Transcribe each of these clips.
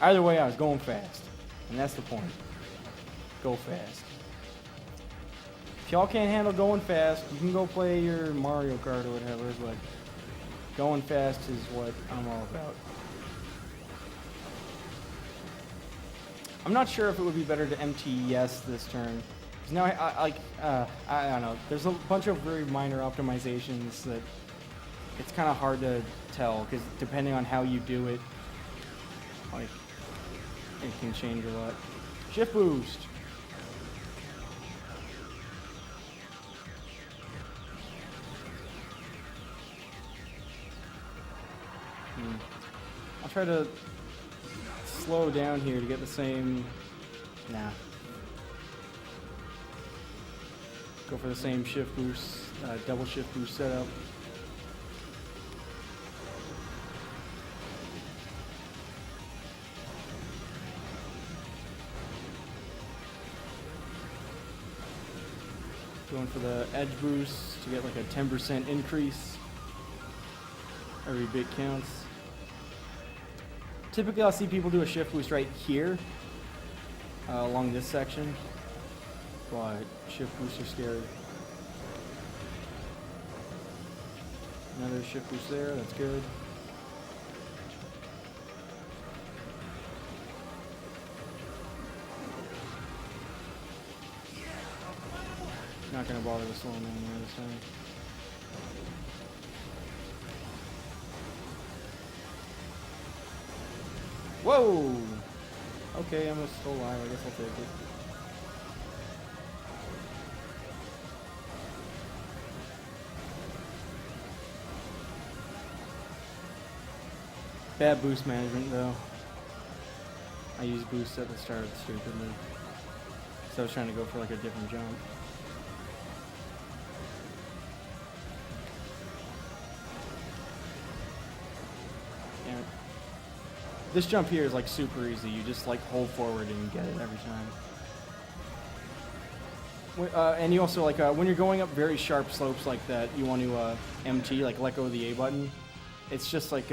Either way, I was going fast. And that's the point. Go fast. If y'all can't handle going fast, you can go play your Mario Kart or whatever, but going fast is what I'm all about. I'm not sure if it would be better to MTS this turn. Because now I don't know. There's a bunch of very minor optimizations that it's kind of hard to tell, because depending on how you do it, like, it can change a lot. Shift boost. I'll try to slow down here to get the same. Nah. Go for the same shift boost, double shift boost setup. Going for the edge boost to get like a 10% increase. Every bit counts. Typically I'll see people do a shift boost right here along this section, but shift boosts are scary. Another shift boost there, that's good. Not gonna bother to slow him down there this time. Whoa! Okay, I'm still alive. I guess I'll take it. Bad boost management, though. I used boost at the start stupidly. So I was trying to go for like a different jump. This jump here is like super easy. You just like hold forward and get it every time. And you also like when you're going up very sharp slopes like that, you want to MT, like let go of the A button. It's just like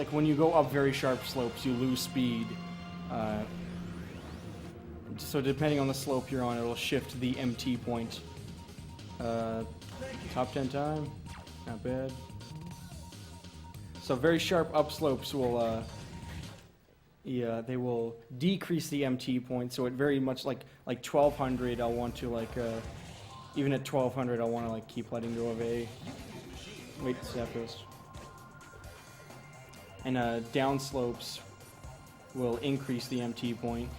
when you go up very sharp slopes, you lose speed. So depending on the slope you're on, it'll shift the MT point. Top 10 time, not bad. So very sharp upslopes will. Yeah, they will decrease the MT point, so it very much like 1200. I'll want to like even at 1200, I'll want to like keep letting go of A. Wait, Zephyrus. And down slopes will increase the MT point.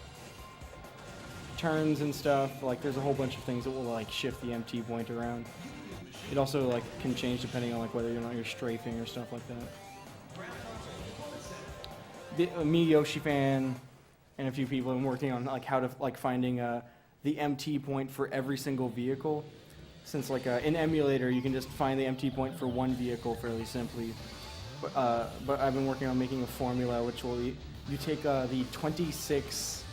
Turns and stuff, like there's a whole bunch of things that will like shift the MT point around. It also like can change depending on like whether or not you're strafing or stuff like that. Me, Yoshi fan, and a few people have been working on like how to like finding the MT point for every single vehicle. Since like in emulator you can just find the MT point for one vehicle fairly simply, but I've been working on making a formula which will you take the 26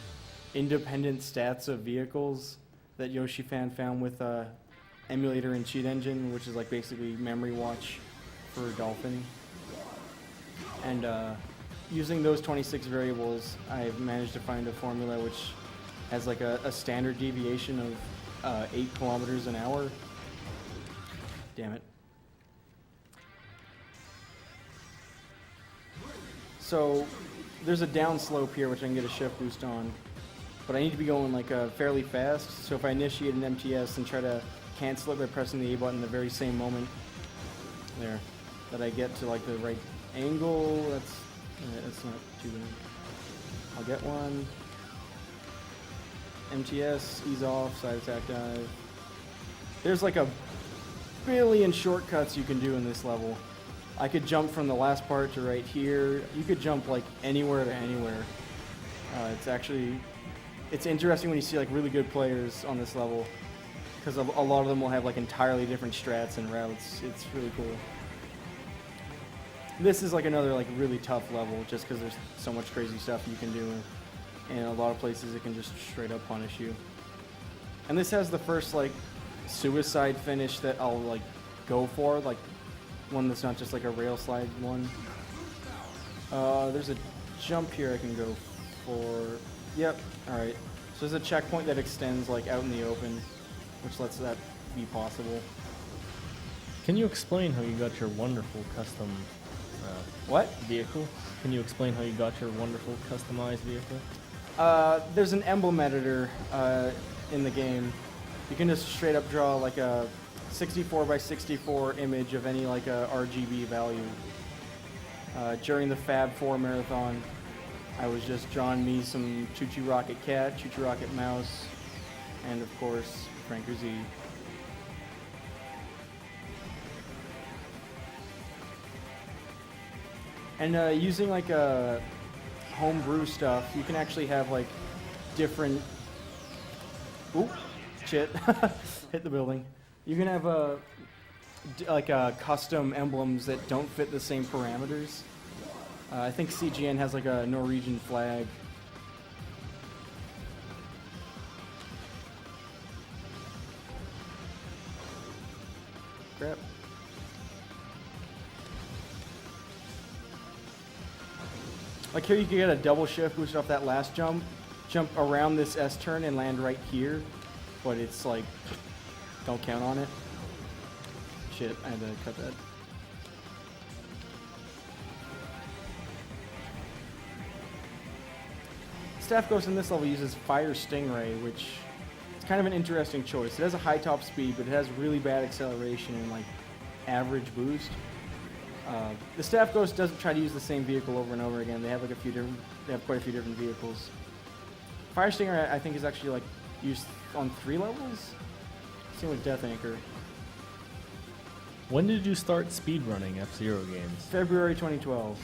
independent stats of vehicles that Yoshi fan found with emulator and cheat engine, which is like basically memory watch for Dolphin, and using those 26 variables, I've managed to find a formula which has like a standard deviation of 8 kilometers an hour. Damn it. So there's a down slope here which I can get a shift boost on, but I need to be going like fairly fast. So if I initiate an MTS and try to cancel it by pressing the A button the very same moment there, that I get to like the right angle, that's not too bad. I'll get one. MTS, ease off, side attack dive. There's like a billion shortcuts you can do in this level. I could jump from the last part to right here. You could jump like anywhere to anywhere. It's interesting when you see like really good players on this level, because a lot of them will have like entirely different strats and routes. It's really cool. This is like another like really tough level just because there's so much crazy stuff you can do, and a lot of places it can just straight up punish you. And this has the first like suicide finish that I'll like go for, like one that's not just like a rail slide one. There's a jump here I can go for, yep, alright. So there's a checkpoint that extends like out in the open, which lets that be possible. Can you explain how you got your wonderful custom vehicle? Can you explain how you got your wonderful customized vehicle? There's an emblem editor in the game. You can just straight up draw like a 64 by 64 image of any like a RGB value. During the Fab 4 marathon, I was just drawing me some Choo Choo Rocket Cat, Choo Choo Rocket Mouse, and of course, Franker Z. And using like a homebrew stuff, you can actually have like different. Oop, shit! Hit the building. You can have custom emblems that don't fit the same parameters. I think CGN has like a Norwegian flag. Crap. Like here you can get a double shift boost off that last jump around this S turn and land right here, but it's like, don't count on it. Shit, I had to cut that. Staff Ghost in this level uses Fire Stingray, which is kind of an interesting choice. It has a high top speed, but it has really bad acceleration and like average boost. The Staff Ghost doesn't try to use the same vehicle over and over again. They have like they have quite a few different vehicles. Fire Stinger, I think, is actually like used on 3 levels. Same with Death Anchor. When did you start speedrunning F-Zero games? February 2012.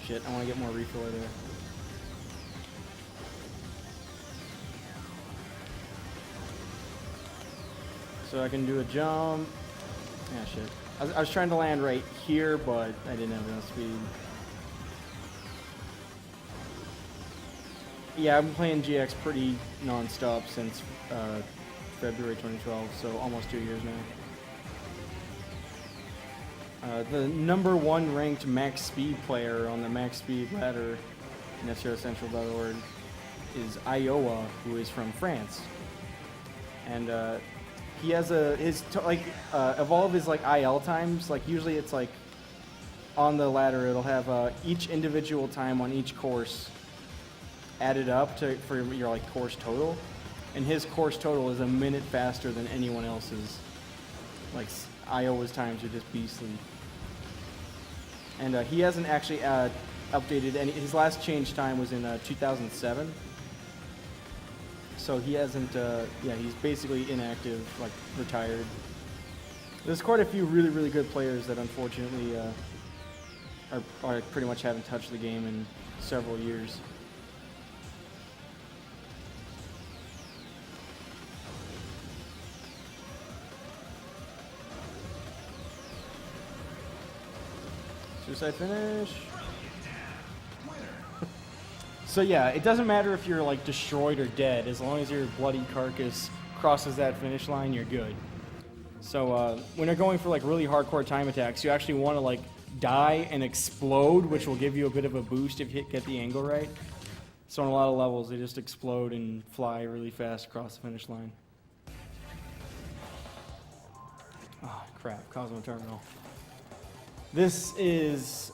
Shit, I want to get more refiller there. So I can do a jump. Yeah, shit. I was trying to land right here, but I didn't have enough speed. Yeah, I've been playing GX pretty non-stop since February 2012, so almost 2 years now. The #1 ranked max speed player on the max speed ladder in SDAcentral.org is Iowa, who is from France. And he has of all of his like IL times, like usually it's like on the ladder it'll have each individual time on each course added up for your like course total, and his course total is a minute faster than anyone else's. Like Iowa's times are just beastly. And he hasn't actually updated any. His last change time was in 2007. So he hasn't, he's basically inactive, like retired. There's quite a few really, really good players that unfortunately are pretty much haven't touched the game in several years. Suicide finish. So yeah, it doesn't matter if you're like destroyed or dead, as long as your bloody carcass crosses that finish line, you're good. So when you're going for like really hardcore time attacks, you actually want to like die and explode, which will give you a bit of a boost if you get the angle right. So on a lot of levels, they just explode and fly really fast across the finish line. Oh crap, Cosmo Terminal. This is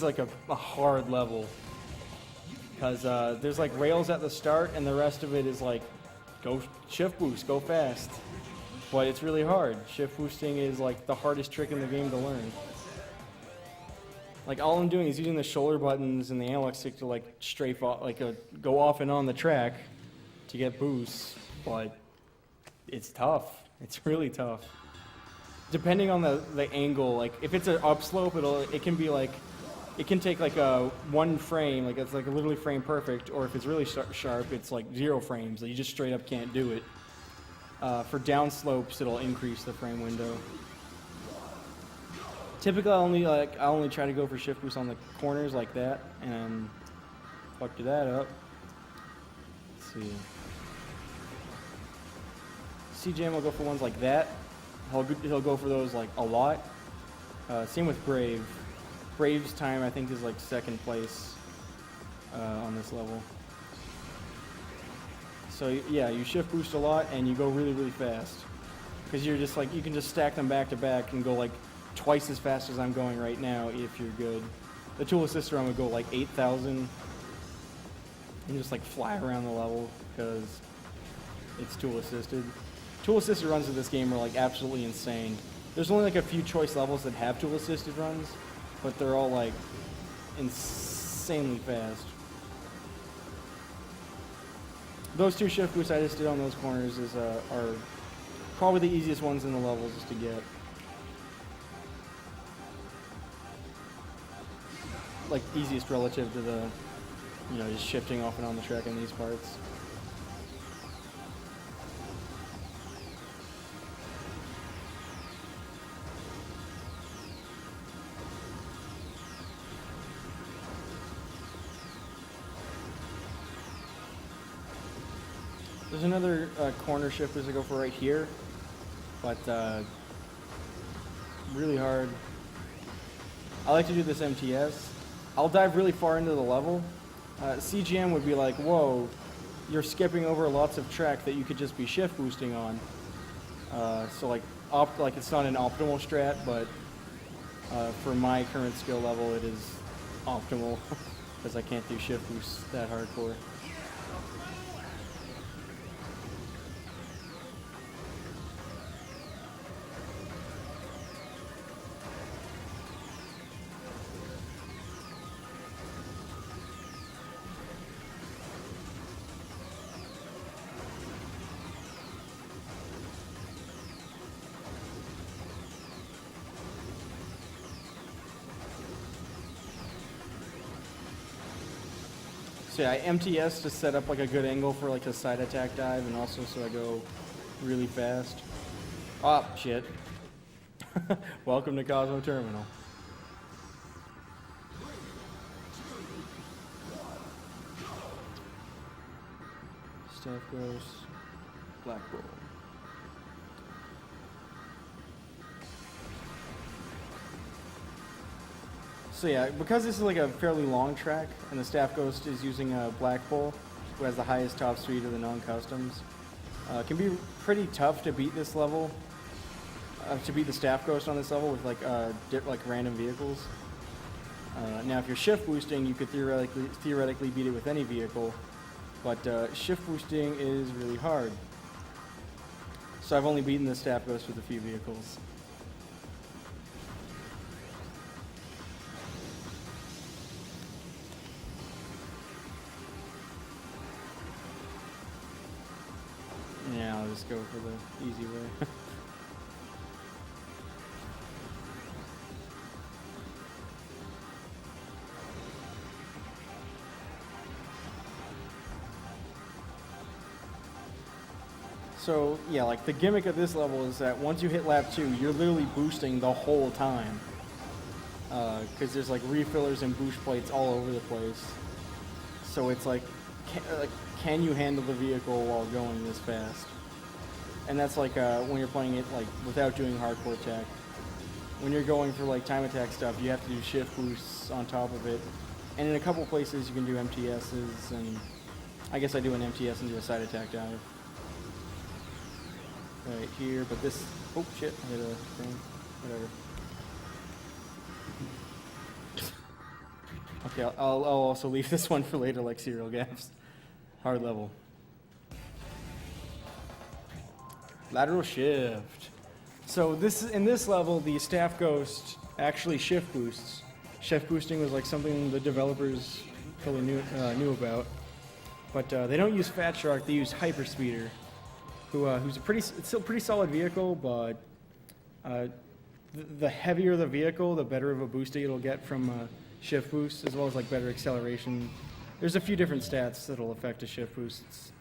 like a hard level. Because there's like rails at the start, and the rest of it is like, go shift boost, go fast. But it's really hard. Shift boosting is like the hardest trick in the game to learn. Like all I'm doing is using the shoulder buttons and the analog stick to like strafe off, like go off and on the track to get boosts. But it's tough. It's really tough. Depending on the angle, like if it's an upslope, it can be like. It can take like a 1 frame, like it's like literally frame perfect, or if it's really sharp, it's like 0 frames. Like you just straight up can't do it. For down slopes, it'll increase the frame window. Typically, I only try to go for shift boost on the corners like that, and fucked that up. Let's see. CJM will go for ones like that. he'll go for those like a lot. Same with Brave. Brave's time I think is like second place on this level. So yeah, you shift boost a lot and you go really, really fast. Because you're just like, you can just stack them back to back and go like twice as fast as I'm going right now if you're good. The tool assist run would go like 8,000 and just like fly around the level because it's tool assisted. Tool assisted runs of this game are like absolutely insane. There's only like a few choice levels that have tool assisted runs, but they're all like insanely fast. Those two shift boosts I just did on those corners are probably the easiest ones in the levels to get. Like easiest relative to the, you know, just shifting off and on the track in these parts. There's another corner shifters I go for right here, but really hard. I like to do this MTS. I'll dive really far into the level. CGM would be like, whoa, you're skipping over lots of track that you could just be shift boosting on. So like it's not an optimal strat, but for my current skill level, it is optimal because I can't do shift boosts that hardcore. So yeah, I MTS to set up like a good angle for like a side attack dive, and also so I go really fast. Oh, shit. Welcome to Cosmo Terminal. Staff goes Black Bull. So yeah, because this is like a fairly long track, and the Staff Ghost is using a Black Bull, who has the highest top speed of the non-customs, it can be pretty tough to beat this level, to beat the Staff Ghost on this level with like random vehicles. Now, if you're shift boosting, you could theoretically beat it with any vehicle, but shift boosting is really hard. So I've only beaten the Staff Ghost with a few vehicles. Yeah, I'll just go for the easy way. So yeah, like the gimmick of this level is that once you hit lap 2, you're literally boosting the whole time. Because there's like refillers and boost plates all over the place. So it's like, can you handle the vehicle while going this fast? And that's like when you're playing it like without doing hardcore tech. When you're going for like time attack stuff, you have to do shift boosts on top of it. And in a couple places you can do MTSs, and I guess I do an MTS and do a side attack dive. Right here, but this, oh shit, I hit a thing, whatever. Okay, I'll also leave this one for later, like serial gaps. Hard level. Lateral shift. So in this level, the Staff Ghost actually shift boosts. Shift boosting was like something the developers totally knew about. But they don't use Fat Shark, they use Hyperspeeder, who's still a pretty solid vehicle, but the heavier the vehicle, the better of a boost it'll get from shift boost, as well as like better acceleration. There's a few different stats that'll affect a shift boost's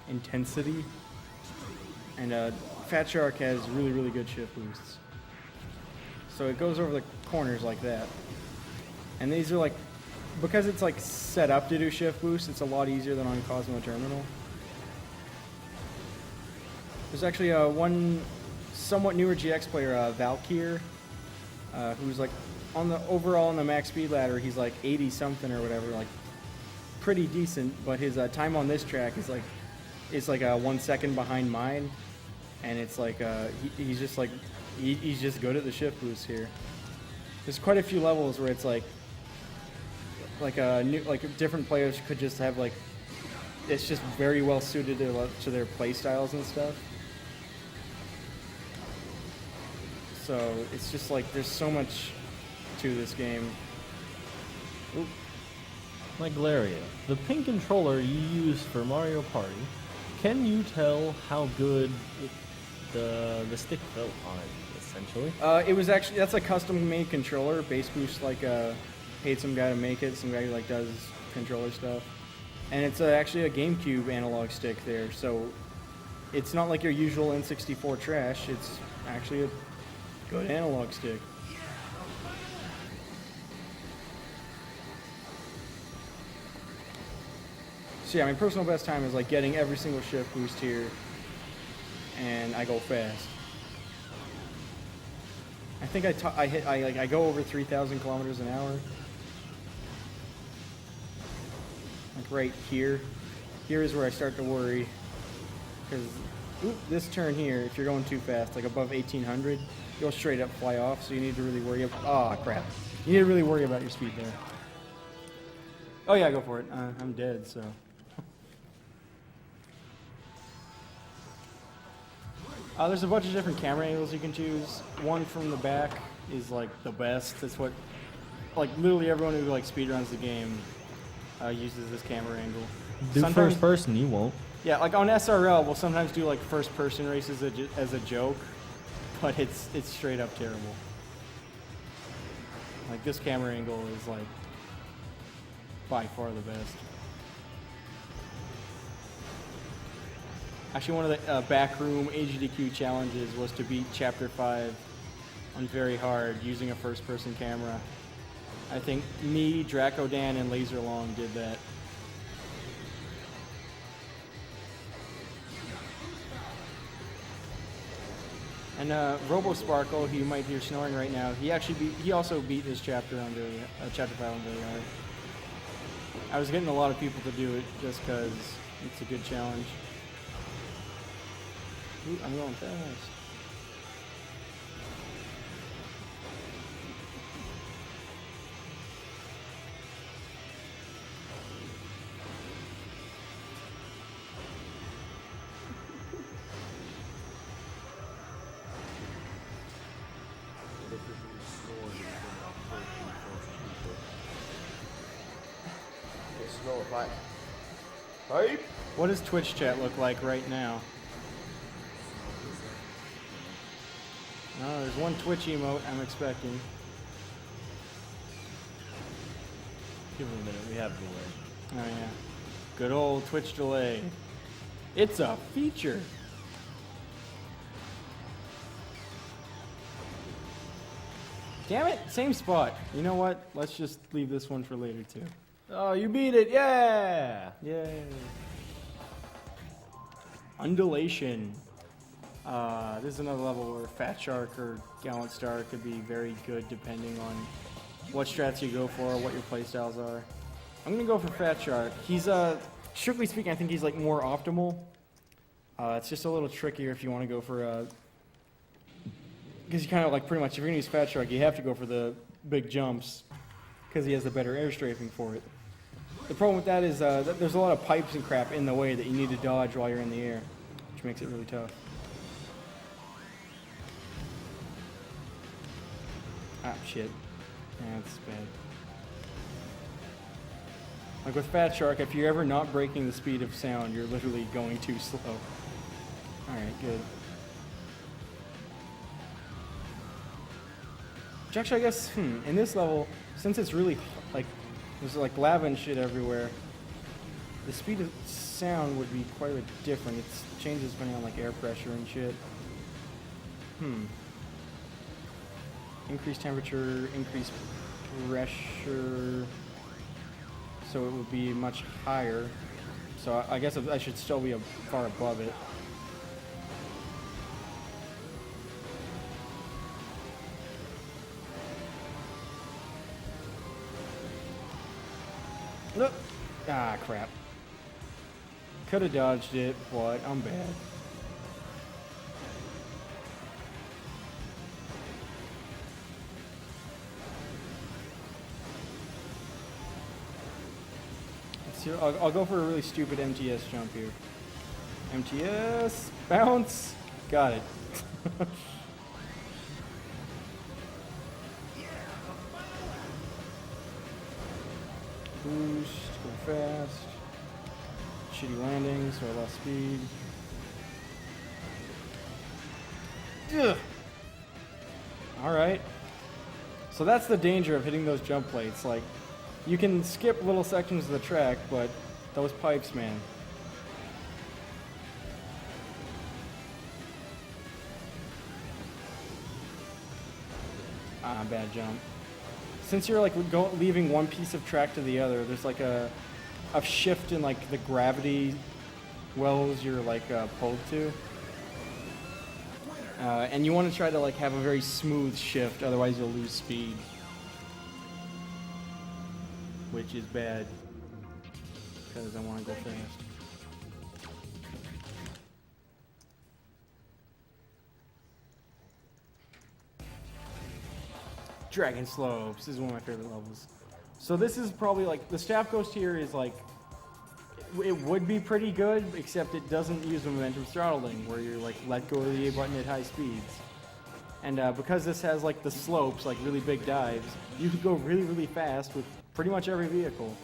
intensity, and Fat Shark has really, really good shift boosts. So it goes over the corners like that. And these are like, because it's like set up to do shift boost, it's a lot easier than on Cosmo Terminal. There's actually one somewhat newer GX player, Valkyr, who's like overall on the max speed ladder, he's like 80 something or whatever, like pretty decent. But his time on this track is like 1 second behind mine, and it's like he's just like he's just good at the shift boost here. There's quite a few levels where it's like different players could just have like, it's just very well suited to their play styles and stuff. So it's just like there's so much to this game. Oop. Miglaria, the pink controller you use for Mario Party, can you tell how good the stick felt on it, essentially? It was actually, that's a custom made controller. Bass Boost paid some guy to make it, some guy who like does controller stuff. And it's actually a GameCube analog stick there, so it's not like your usual N64 trash. It's actually a good analog stick. So yeah, my personal best time is like getting every single shift boost here, and I go fast. I think I go over 3,000 kilometers an hour. Like right here. Here is where I start to worry, because this turn here, if you're going too fast, like above 1,800, you'll straight up fly off. So you need to really worry about. Oh crap! You need to really worry about your speed there. Oh yeah, go for it. I'm dead, so. There's a bunch of different camera angles you can choose. One from the back is like the best. That's what, like literally everyone who like speedruns the game uses this camera angle. Do first person, you won't. Yeah, like on SRL, we'll sometimes do like first person races as a joke, but it's straight up terrible. Like this camera angle is like by far the best. Actually, one of the backroom AGDQ challenges was to beat Chapter 5 on very hard using a first-person camera. I think me, Draco Dan, and Laser Long did that. And Robo Sparkle, who you might hear snoring right now, he also beat his chapter on Chapter 5 on very hard. I was getting a lot of people to do it just because it's a good challenge. Ooh, I'm going fast. What does Twitch chat look like right now? No, there's one Twitch emote I'm expecting. Give it a minute, we have delay. Oh yeah. Good old Twitch delay. It's a feature. Damn it, same spot. You know what? Let's just leave this one for later too. Oh, you beat it! Yeah! Yay. Undulation. This is another level where Fat Shark or Gallant Star could be very good depending on what strats you go for, what your playstyles are. I'm gonna go for Fat Shark. He's strictly speaking, I think he's like more optimal. It's just a little trickier if you want to go for because you kind of like pretty much if you're gonna use Fat Shark, you have to go for the big jumps because he has the better air strafing for it. The problem with that is that there's a lot of pipes and crap in the way that you need to dodge while you're in the air, which makes it really tough. Ah, shit. That's bad. Like with Fat Shark, if you're ever not breaking the speed of sound, you're literally going too slow. Alright, good. Which actually, I guess, in this level, since it's really, like, there's like lava and shit everywhere, the speed of sound would be quite a bit different. It changes depending on like air pressure and shit. Increased temperature, increased pressure, so it would be much higher. So I guess I should still be far above it. Look. Ah, crap. Could have dodged it, but I'm bad. I'll go for a really stupid MTS jump here. MTS, bounce, got it. Boost, go fast. Shitty landing, so I lost speed. Ugh. All right. So that's the danger of hitting those jump plates. Like, you can skip little sections of the track, but those pipes, man. Ah, bad jump. Since you're like leaving one piece of track to the other, there's like a shift in like the gravity wells you're like pulled to. And you want to try to like have a very smooth shift, otherwise you'll lose speed. Which is bad, because I want to go fast. Dragon Slopes, this is one of my favorite levels. So this is probably like, the Staff Ghost here is like, it would be pretty good, except it doesn't use the momentum throttling, where you're like, let go of the A button at high speeds. And because this has like the slopes, like really big dives, you could go really, really fast with pretty much every vehicle.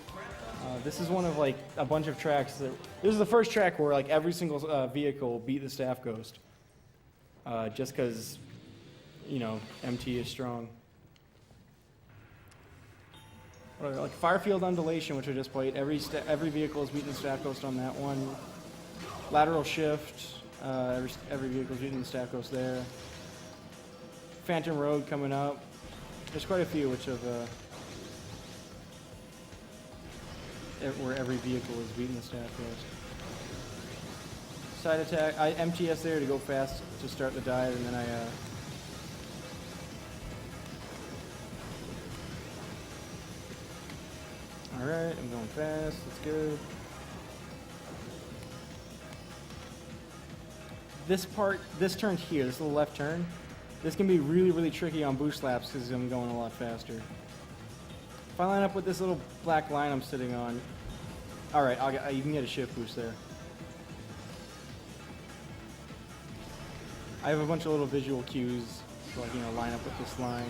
This is one of like a bunch of tracks that, this is the first track where like every single vehicle beat the Staff Ghost. Just because, you know, MT is strong. Like Firefield Undulation, which I just played, every vehicle is beating the Staff Ghost on that one. Lateral Shift, every vehicle is beating the Staff Ghost there. Phantom Road coming up. There's quite a few which have where every vehicle is beating the Staff Ghost. Side attack, I MTS there to go fast to start the dive, and then I alright, I'm going fast, that's good. This part, this turn here, this little left turn, this can be really, really tricky on boost laps because I'm going a lot faster. If I line up with this little black line I'm sitting on, alright, you can get a shift boost there. I have a bunch of little visual cues to, like, you know, line up with this line.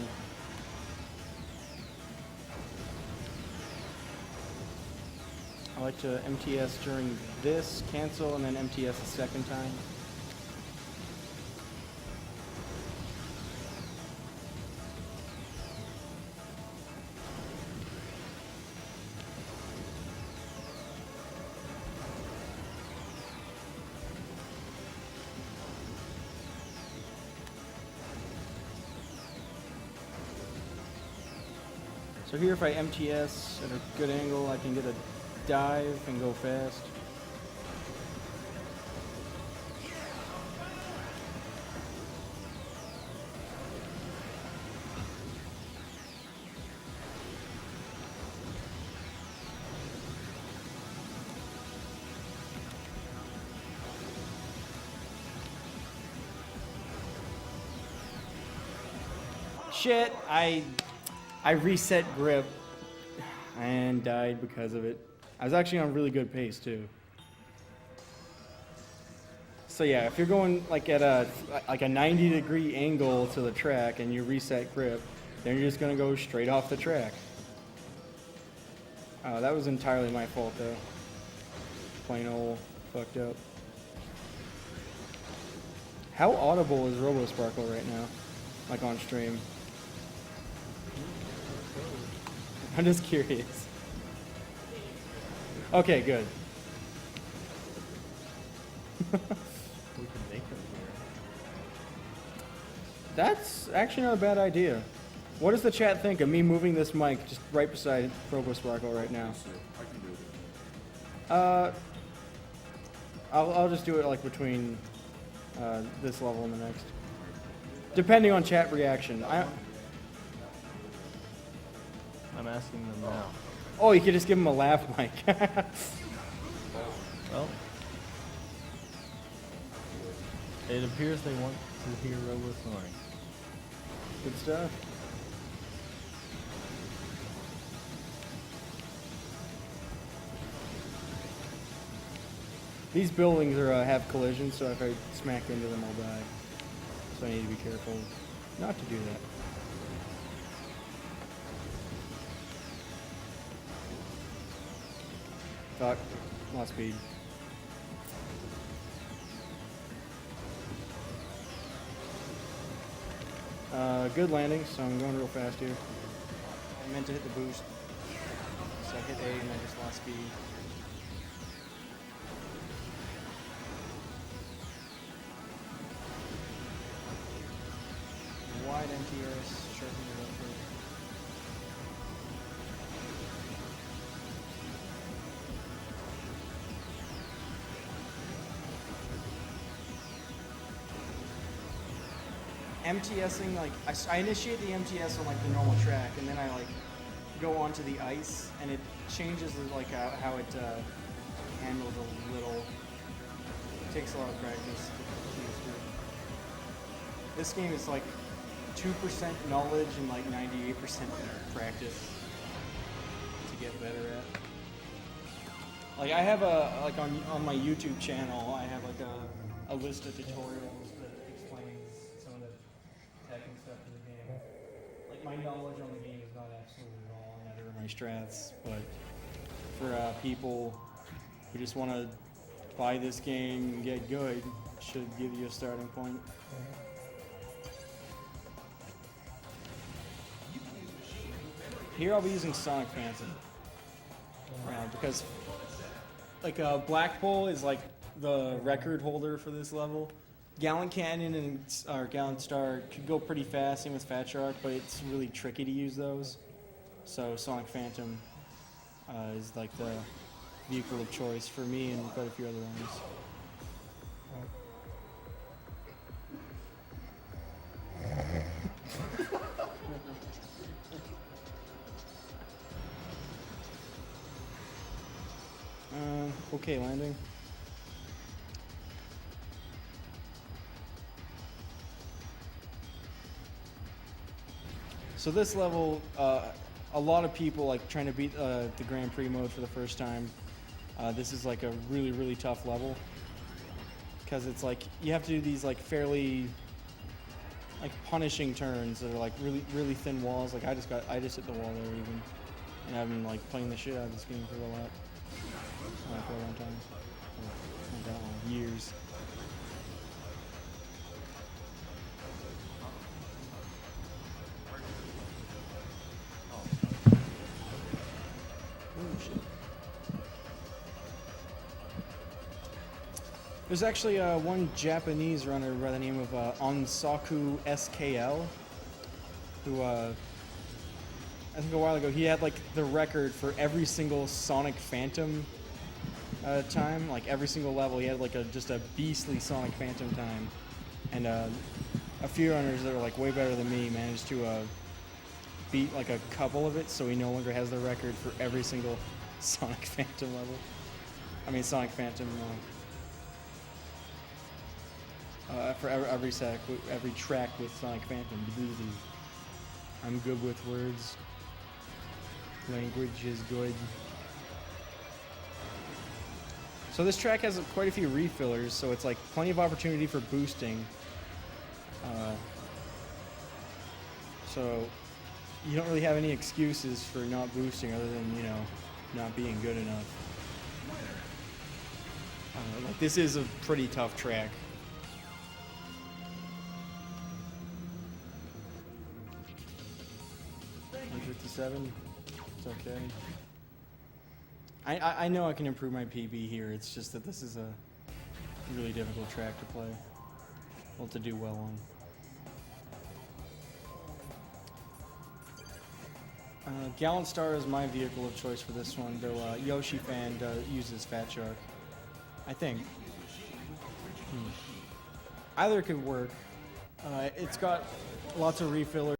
I like to MTS during this, cancel, and then MTS a second time. So here, if I MTS at a good angle, I can get a dive and go fast. Shit, I reset grip and died because of it. I was actually on really good pace too. So yeah, if you're going like at a 90-degree angle to the track and you reset grip, then you're just gonna go straight off the track. That was entirely my fault though. Plain old fucked up. How audible is RoboSparkle right now? Like on stream? I'm just curious. Okay, good. We can make them here. That's actually not a bad idea. What does the chat think of me moving this mic just right beside RoboSparkle right now? I can do it. I'll just do it like between this level and the next, depending on chat reaction. I'm asking them now. Oh, you could just give him a laugh mic. Well, it appears they want to hear Robo snoring. Good stuff. These buildings are have collisions, so if I smack into them, I'll die. So I need to be careful not to do that. Fuck. Lost speed. Good landing, so I'm going real fast here. I meant to hit the boost, so I hit A and I just lost speed. Wide MTRS, sharpen it up for MTSing, like, I initiate the MTS on, like, the normal track, and then I, like, go onto the ice, and it changes, like, how it handles a little. It takes a lot of practice to get used to it. This game is, like, 2% knowledge and, like, 98% practice to get better at. Like, I have like, on my YouTube channel, I have, like, a list of tutorials that explains some of the tech and stuff in the game. Like, my knowledge on the game is not absolute at all, neither are my strats, but for people who just want to buy this game and get good, it should give you a starting point. Here I'll be using Sonic Phantom, because like Blackpool is like the record holder for this level. Gallant Canyon and Gallant Star could go pretty fast, same with Fat Shark, but it's really tricky to use those. So Sonic Phantom is like the vehicle of choice for me and quite a few other ones. Okay, landing. So this level, a lot of people like trying to beat the Grand Prix mode for the first time. This is like a really, really tough level because it's like you have to do these like fairly like punishing turns that are like really, really thin walls. Like I just hit the wall there even, and I've been like playing the shit out of this game for a lot. For a long time. Not that long. Years. Oh shit. There's actually one Japanese runner by the name of Onsaku SKL, who I think a while ago he had like the record for every single Sonic Phantom time, like every single level. He had like just a beastly Sonic Phantom time, and a few runners that are like way better than me managed to beat like a couple of it, so he no longer has the record for every single Sonic Phantom level. I mean Sonic Phantom for every track with Sonic Phantom. I'm good with words. Language is good. So this track has quite a few refillers, so it's like plenty of opportunity for boosting. So you don't really have any excuses for not boosting other than, you know, not being good enough. Like this is a pretty tough track. $157. It's okay. I know I can improve my PB here. It's just that this is a really difficult track to play. Well, to do well on. Gallant Star is my vehicle of choice for this one, though Yoshi Fan uses Fat Shark. I think. Either could work. It's got lots of refillers.